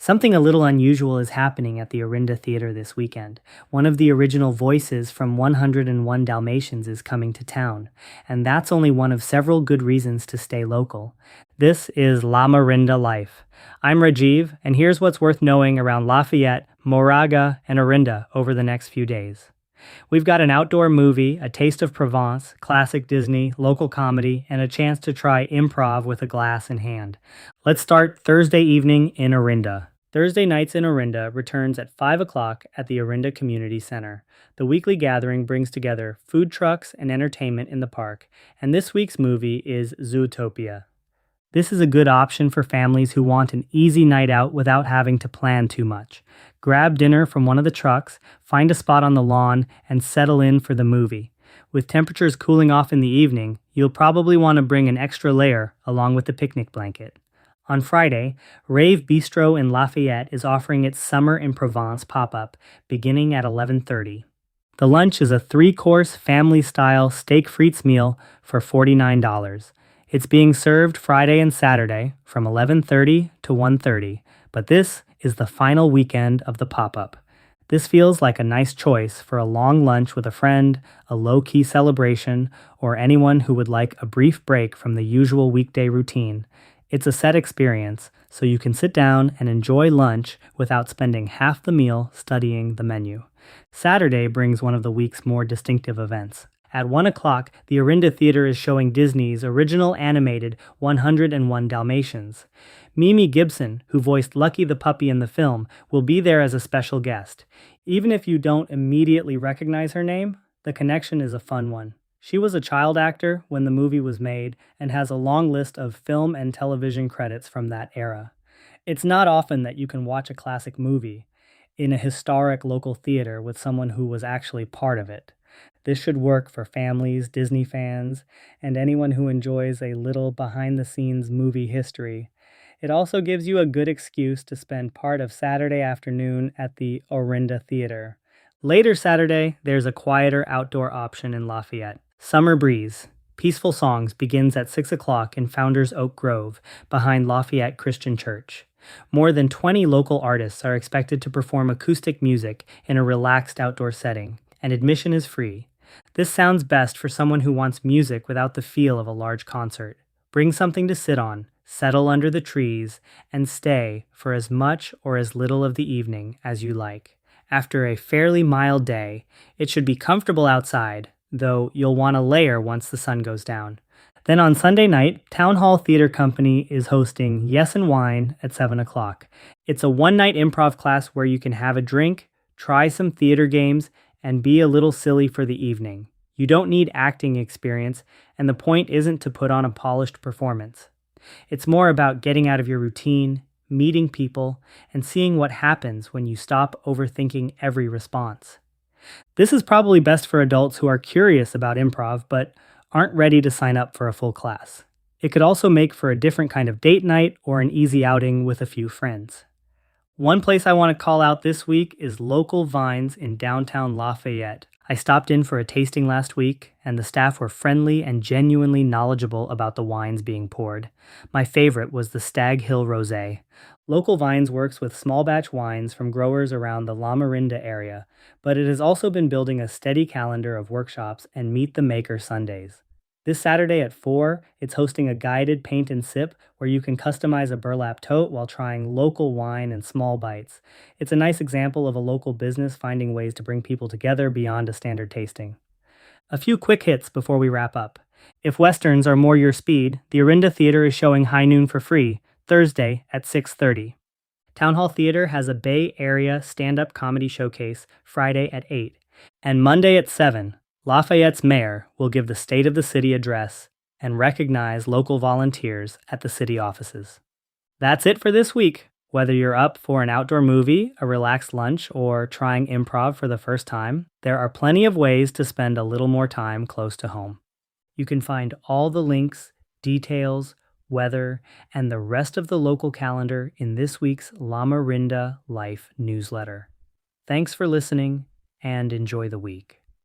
Something a little unusual is happening at the Orinda Theater this weekend. One of the original voices from 101 Dalmatians is coming to town, and that's only one of several good reasons to stay local. This is Lamorinda Life. I'm Rajiv, and here's what's worth knowing around Lafayette, Moraga, and Orinda over the next few days. We've got an outdoor movie, a taste of Provence, classic Disney, local comedy, and a chance to try improv with a glass in hand. Let's start Thursday evening in Orinda. Thursday Nights in Orinda returns at 5 o'clock at the Orinda Community Center. The weekly gathering brings together food trucks and entertainment in the park, and this week's movie is Zootopia. This is a good option for families who want an easy night out without having to plan too much. Grab dinner from one of the trucks, find a spot on the lawn, and settle in for the movie. With temperatures cooling off in the evening, you'll probably want to bring an extra layer along with the picnic blanket. On Friday, RêVE Bistro in Lafayette is offering its Summer in Provence pop-up, beginning at 11:30. The lunch is a 3-course family-style steak frites meal for $49. It's being served Friday and Saturday from 11:30 to 1:30, but this is the final weekend of the pop-up. This feels like a nice choice for a long lunch with a friend, a low-key celebration, or anyone who would like a brief break from the usual weekday routine. It's a set experience, so you can sit down and enjoy lunch without spending half the meal studying the menu. Saturday brings one of the week's more distinctive events. At 1 o'clock, the Orinda Theater is showing Disney's original animated 101 Dalmatians. Mimi Gibson, who voiced Lucky the puppy in the film, will be there as a special guest. Even if you don't immediately recognize her name, the connection is a fun one. She was a child actor when the movie was made and has a long list of film and television credits from that era. It's not often that you can watch a classic movie in a historic local theater with someone who was actually part of it. This should work for families, Disney fans, and anyone who enjoys a little behind-the-scenes movie history. It also gives you a good excuse to spend part of Saturday afternoon at the Orinda Theater. Later Saturday, there's a quieter outdoor option in Lafayette. Summer Breeze. Peaceful Songs begins at 6 o'clock in Founders Oak Grove, behind Lafayette Christian Church. More than 20 local artists are expected to perform acoustic music in a relaxed outdoor setting, and admission is free. This sounds best for someone who wants music without the feel of a large concert. Bring something to sit on, settle under the trees, and stay for as much or as little of the evening as you like. After a fairly mild day, it should be comfortable outside, though you'll want a layer once the sun goes down. Then on Sunday night, Town Hall Theater Company is hosting Yes and Wine at 7 o'clock. It's a one-night improv class where you can have a drink, try some theater games, and be a little silly for the evening. You don't need acting experience, and the point isn't to put on a polished performance. It's more about getting out of your routine, meeting people, and seeing what happens when you stop overthinking every response. This is probably best for adults who are curious about improv but aren't ready to sign up for a full class. It could also make for a different kind of date night or an easy outing with a few friends. One place I want to call out this week is Local Vines in downtown Lafayette. I stopped in for a tasting last week, and the staff were friendly and genuinely knowledgeable about the wines being poured. My favorite was the Stag Hill Rosé. Local Vines works with small batch wines from growers around the Lamorinda area, but it has also been building a steady calendar of workshops and Meet the Maker Sundays. This Saturday at 4, it's hosting a guided paint and sip where you can customize a burlap tote while trying local wine and small bites. It's a nice example of a local business finding ways to bring people together beyond a standard tasting. A few quick hits before we wrap up. If Westerns are more your speed, the Orinda Theater is showing High Noon for free, Thursday at 6:30. Town Hall Theater has a Bay Area stand-up comedy showcase Friday at 8. And Monday at 7. Lafayette's mayor will give the State of the City address and recognize local volunteers at the city offices. That's it for this week. Whether you're up for an outdoor movie, a relaxed lunch, or trying improv for the first time, there are plenty of ways to spend a little more time close to home. You can find all the links, details, weather, and the rest of the local calendar in this week's Lamorinda Life newsletter. Thanks for listening, and enjoy the week.